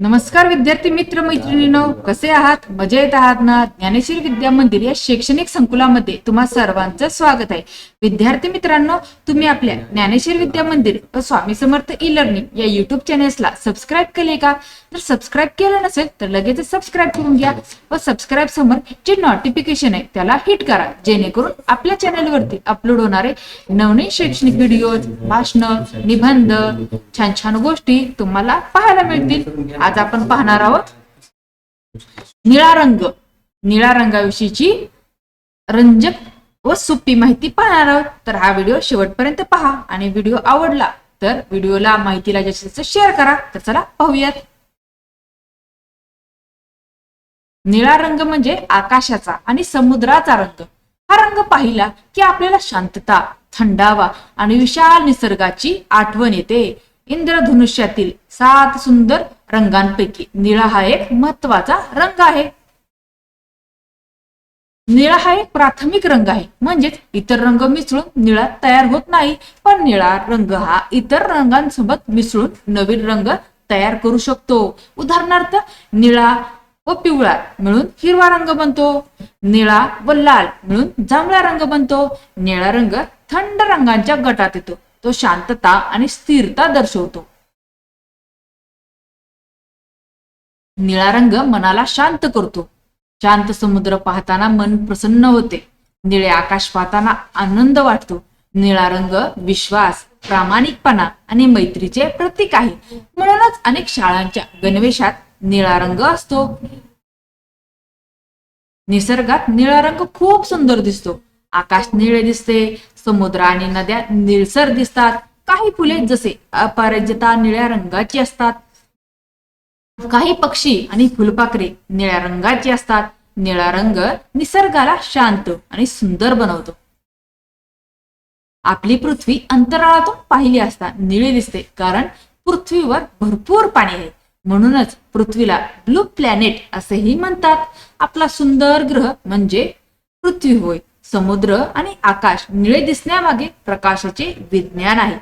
नमस्कार विद्यार्थी मित्र मैत्रिणींनो, कसे आहात? मजेत आहात ना? ज्ञानेश्वरी विद्या मंदिर या शैक्षणिक संकुलामध्ये तुम्हा सर्वांचं स्वागत आहे. विद्यार्थी मित्रांनो, तुम्ही आपल्या ज्ञानेश्वरी विद्या मंदिर व स्वामी समर्थ ई लर्निंग या युट्यूब चॅनेल्सला सबस्क्राईब केले का? जर सबस्क्राईब केलं नसेल तर लगेच सबस्क्राईब करून घ्या व सबस्क्राईब समोर जे नोटिफिकेशन आहे त्याला हिट करा, जेणेकरून आपल्या चॅनेलवरती अपलोड होणारे नवनवीन शैक्षणिक व्हिडिओज, भाषण, निबंध, छान छान गोष्टी तुम्हाला पाहायला मिळतील. आज आपण पाहणार आहोत निळा रंग. निळा रंगाविषयीची रंजक व सोपी माहिती पाहणार आहोत. तर हा व्हिडिओ शेवटपर्यंत पहा आणि व्हिडिओ आवडला तर व्हिडिओला माहितीला जास्तीत शेअर करा. तर चला पाहूयात. निळा रंग म्हणजे आकाशाचा आणि समुद्राचा रंग. हा रंग पाहिला की आपल्याला शांतता, थंडावा आणि विशाल निसर्गाची आठवण येते. इंद्रधनुष्यातील 7 सुंदर रंगांपैकी निळा हा एक महत्वाचा रंग आहे. निळा हा एक प्राथमिक रंग आहे, म्हणजेच इतर रंग मिसळून निळा तयार होत नाही, पण निळा रंग हा इतर रंगांसोबत मिसळून नवीन रंग तयार करू शकतो. उदाहरणार्थ, निळा व पिवळा मिळून हिरवा रंग बनतो, निळा व लाल मिळून जांभळा रंग बनतो. निळा रंग थंड रंगांच्या गटात येतो. तो शांतता आणि स्थिरता दर्शवतो. निळा रंग मनाला शांत करतो. शांत समुद्र पाहताना मन प्रसन्न होते. निळे आकाश पाहताना आनंद वाटतो. निळा रंग विश्वास, प्रामाणिकपणा आणि मैत्रीचे प्रतीक आहे. म्हणूनच अनेक शाळांच्या गणवेशात निळा रंग असतो. निसर्गात निळा रंग खूप सुंदर दिसतो. आकाश निळे दिसते, समुद्र आणि नद्या निळसर दिसतात. काही फुले जसे अपराजिता निळ्या रंगाची असतात. काही पक्षी आणि फुलपाखरे निळ्या रंगाची असतात. निळा रंग निसर्गाला शांत आणि सुंदर बनवतो. आपली पृथ्वी अंतराळातून पाहिली असता निळी दिसते, कारण पृथ्वीवर भरपूर पाणी आहे. म्हणूनच पृथ्वीला ब्लू प्लॅनेट असेही म्हणतात. आपला सुंदर ग्रह म्हणजे पृथ्वी होय. समुद्र आणि आकाश निळे दिसण्यामागे प्रकाशाचे विज्ञान आहे.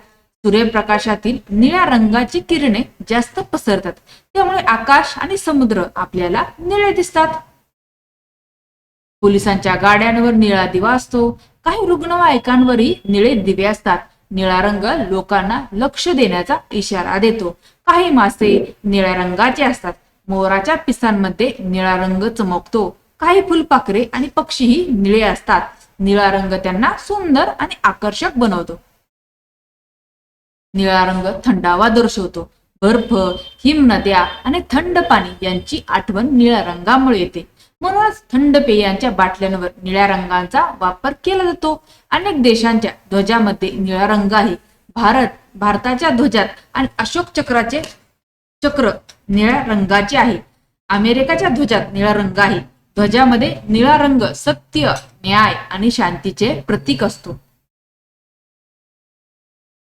सूर्यप्रकाशातील निळ्या रंगाची किरणे जास्त पसरतात, त्यामुळे आकाश आणि समुद्र आपल्याला निळे दिसतात. पोलिसांच्या गाड्यांवर निळा दिवा असतो. काही रुग्णवाहिकांवरही निळे दिवे असतात. निळा रंग लोकांना लक्ष देण्याचा इशारा देतो. काही मासे निळ्या रंगाचे असतात. मोराच्या पिसांमध्ये निळा रंग चमकतो. काही फुलपाखरे आणि पक्षीही निळे असतात. निळा रंग त्यांना सुंदर आणि आकर्षक बनवतो. निळा रंग थंडावा दर्शवतो. बर्फ, हिमनद्या आणि थंड पाणी यांची आठवण निळ्या रंगामुळे येते. म्हणूनच थंड पेयांच्या बाटल्यांवर निळ्या रंगाचा वापर केला जातो. अनेक देशांच्या ध्वजामध्ये निळा रंग आहे. भारताच्या ध्वजात आणि अशोक चक्राचे चक्र निळ्या रंगाचे आहे. अमेरिकेच्या ध्वजात निळा रंग आहे. ध्वजामध्ये निळा रंग सत्य, न्याय आणि शांतीचे प्रतीक असतो.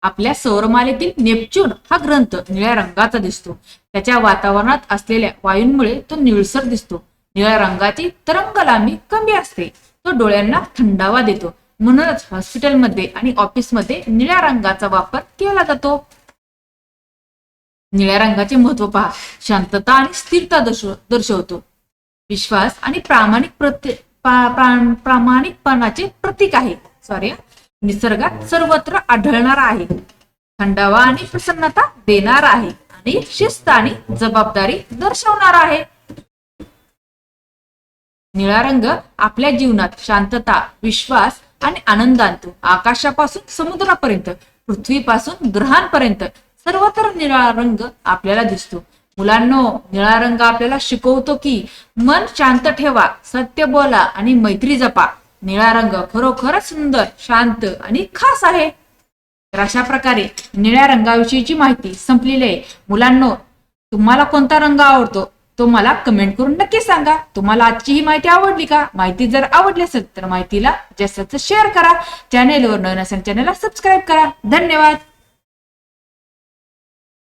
आपल्या सौरमालेतील नेपच्यून हा ग्रंथ निळ्या रंगाचा दिसतो. त्याच्या वातावरणात असलेल्या वायूंमुळे तो निळसर दिसतो. निळ्या रंगाची तरंगलांबी कमी असते. तो डोळ्यांना थंडावा देतो. म्हणूनच हॉस्पिटलमध्ये आणि ऑफिसमध्ये निळ्या रंगाचा वापर केला जातो. निळ्या रंगाचे महत्व पहा. शांतता आणि स्थिरता दर्शवतो. विश्वास आणि प्रामाणिकपणाचे प्रतीक आहे. निसर्गात सर्वत्र आढळणारा आहे. थंडावा आणि प्रसन्नता देणारा आहे आणि शिस्त आणि जबाबदारी दर्शवणारा आहे. निळा रंग आपल्या जीवनात शांतता, विश्वास आणि आनंद आणतो. आकाशापासून समुद्रापर्यंत, पृथ्वीपासून ग्रहांपर्यंत सर्वत्र निळा रंग आपल्याला दिसतो. मुलांनो, निळा रंग आपल्याला शिकवतो की मन शांत ठेवा, सत्य बोला आणि मैत्री जपा. निळा रंग खरोखरच सुंदर, शांत आणि खास आहे. तर अशा प्रकारे निळ्या रंगाविषयीची माहिती संपलेली आहे. मुलांनो, तुम्हाला कोणता रंग आवडतो तो मला कमेंट करून नक्की सांगा. तुम्हाला आजची ही माहिती आवडली का? माहिती जर आवडली असेल तर माहितीला जास्त शेअर करा. चॅनेलवर नवीन असेल चॅनेलला सबस्क्राईब करा. धन्यवाद.